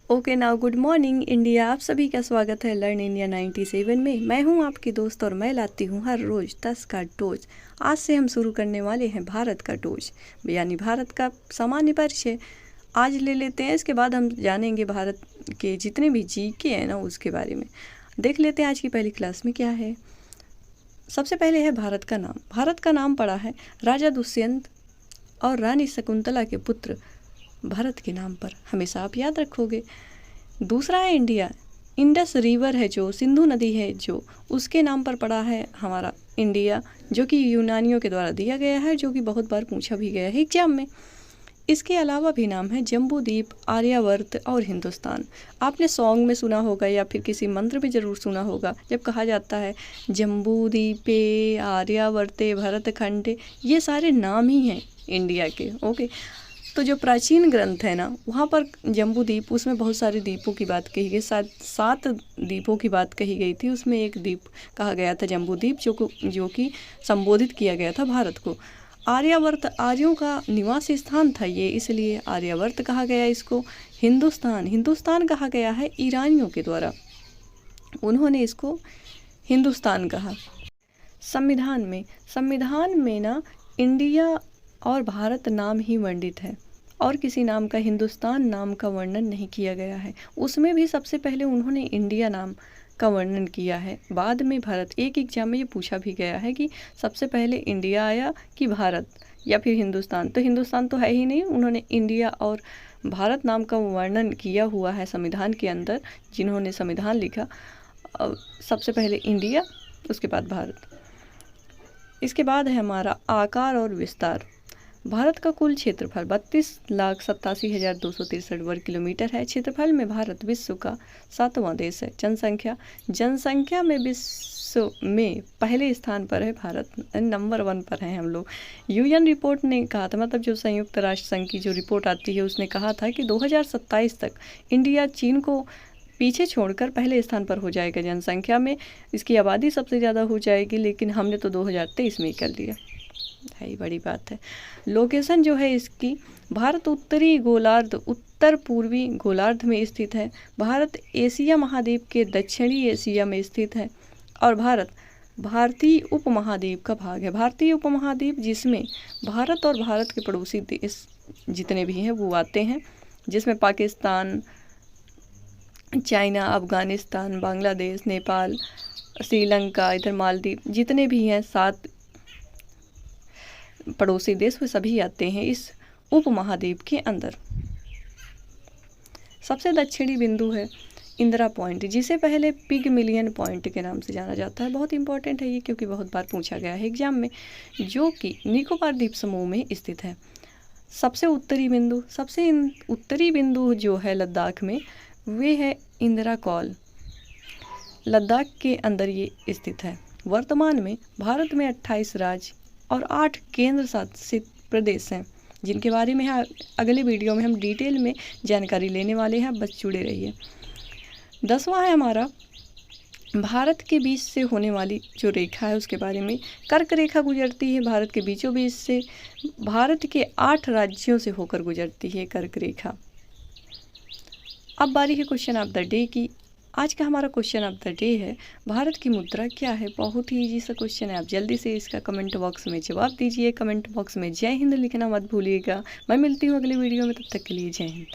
Okay now good morning India. आप सभी का स्वागत है लर्न इंडिया 97 में। मैं हूं आपकी दोस्त और मैं लाती हूं हर रोज़ 10 का डोज। आज से हम शुरू करने वाले हैं भारत का डोज, यानी भारत का सामान्य परिचय आज ले लेते हैं। इसके बाद हम जानेंगे भारत के जितने भी जीके हैं ना उसके बारे में। देख लेते हैं आज की पहली क्लास में क्या है। सबसे पहले है भारत का नाम। भारत का नाम पड़ा है राजा दुष्यंत और रानी शकुंतला के पुत्र भारत के नाम पर, हमेशा आप याद रखोगे। दूसरा है इंडिया। इंडस रिवर है जो, सिंधु नदी है जो, उसके नाम पर पड़ा है हमारा इंडिया, जो कि यूनानियों के द्वारा दिया गया है, जो कि बहुत बार पूछा भी गया है एग्जाम में। इसके अलावा भी नाम है जम्बू द्वीप, आर्यावर्त और हिंदुस्तान। आपने सॉन्ग में सुना होगा या फिर किसी मंत्र में ज़रूर सुना होगा जब कहा जाता है जम्बू द्वीपे आर्यावर्ते भरतखंडे, ये सारे नाम ही हैं इंडिया के। ओके, तो जो प्राचीन ग्रंथ है ना वहाँ पर जम्बू द्वीप, उसमें बहुत सारे द्वीपों की बात कही गई, 7 द्वीपों की बात कही गई थी। उसमें एक द्वीप कहा गया था जम्बू द्वीप, जो कि संबोधित किया गया था भारत को। आर्यावर्त आर्यों का निवास स्थान था ये, इसलिए आर्यावर्त कहा गया इसको। हिंदुस्तान कहा गया है ईरानियों के द्वारा, उन्होंने इसको हिंदुस्तान कहा। संविधान में ना इंडिया और भारत नाम ही वर्णित है और किसी नाम का, हिंदुस्तान नाम का वर्णन नहीं किया गया है। उसमें भी सबसे पहले उन्होंने इंडिया नाम का वर्णन किया है, बाद में भारत। एक एग्जाम में ये पूछा भी गया है कि सबसे पहले इंडिया आया कि भारत या फिर हिंदुस्तान। तो हिंदुस्तान तो है ही नहीं, उन्होंने इंडिया और भारत नाम का वर्णन किया हुआ है संविधान के अंदर। जिन्होंने संविधान लिखा सबसे पहले इंडिया, उसके बाद भारत। इसके बाद है हमारा आकार और विस्तार। भारत का कुल क्षेत्रफल 32,87,263 वर्ग किलोमीटर है। क्षेत्रफल में भारत विश्व का 7वां देश है। जनसंख्या में विश्व में पहले स्थान पर है भारत, नंबर 1 पर है हम लोग। यूएन रिपोर्ट ने कहा था, मतलब जो संयुक्त राष्ट्र संघ की जो रिपोर्ट आती है उसने कहा था कि 2027 तक इंडिया चीन को पीछे छोड़कर पहले स्थान पर हो जाएगा जनसंख्या में। इसकी आबादी सबसे ज़्यादा हो जाएगी, लेकिन हमने तो 2023 में ही कर लिया है, बड़ी बात है। लोकेशन जो है इसकी, भारत उत्तरी गोलार्ध उत्तर पूर्वी गोलार्ध में स्थित है। भारत एशिया महाद्वीप के दक्षिणी एशिया में स्थित है और भारत भारतीय उपमहाद्वीप का भाग है। भारतीय उपमहाद्वीप जिसमें भारत और भारत के पड़ोसी देश जितने भी हैं वो आते हैं, जिसमें पाकिस्तान, चाइना, अफगानिस्तान, बांग्लादेश, नेपाल, श्रीलंका, इधर मालदीव, जितने भी हैं 7 पड़ोसी देश, वे सभी आते हैं इस उपमहाद्वीप के अंदर। सबसे दक्षिणी बिंदु है इंदिरा पॉइंट, जिसे पहले पिगमिलियन पॉइंट के नाम से जाना जाता है। बहुत इंपॉर्टेंट है ये, क्योंकि बहुत बार पूछा गया है एग्जाम में, जो कि निकोबार द्वीप समूह में स्थित है। सबसे उत्तरी बिंदु जो है लद्दाख में, वे है इंदिरा कॉल, लद्दाख के अंदर ये स्थित है। वर्तमान में भारत में 28 राज्य और 8 केंद्र शासित प्रदेश हैं, जिनके बारे में अगले वीडियो में हम डिटेल में जानकारी लेने वाले हैं, बस जुड़े रहिए। 10वां है हमारा भारत के बीच से होने वाली जो रेखा है उसके बारे में। कर्क रेखा गुजरती है भारत के बीचों बीच से, भारत के 8 राज्यों से होकर गुजरती है कर्क रेखा। अब बारी है क्वेश्चन ऑफ द डे की। आज का हमारा क्वेश्चन ऑफ द डे है भारत की मुद्रा क्या है। बहुत ही इजी सा क्वेश्चन है, आप जल्दी से इसका कमेंट बॉक्स में जवाब दीजिए। कमेंट बॉक्स में जय हिंद लिखना मत भूलिएगा। मैं मिलती हूँ अगले वीडियो में, तब तक के लिए जय हिंद।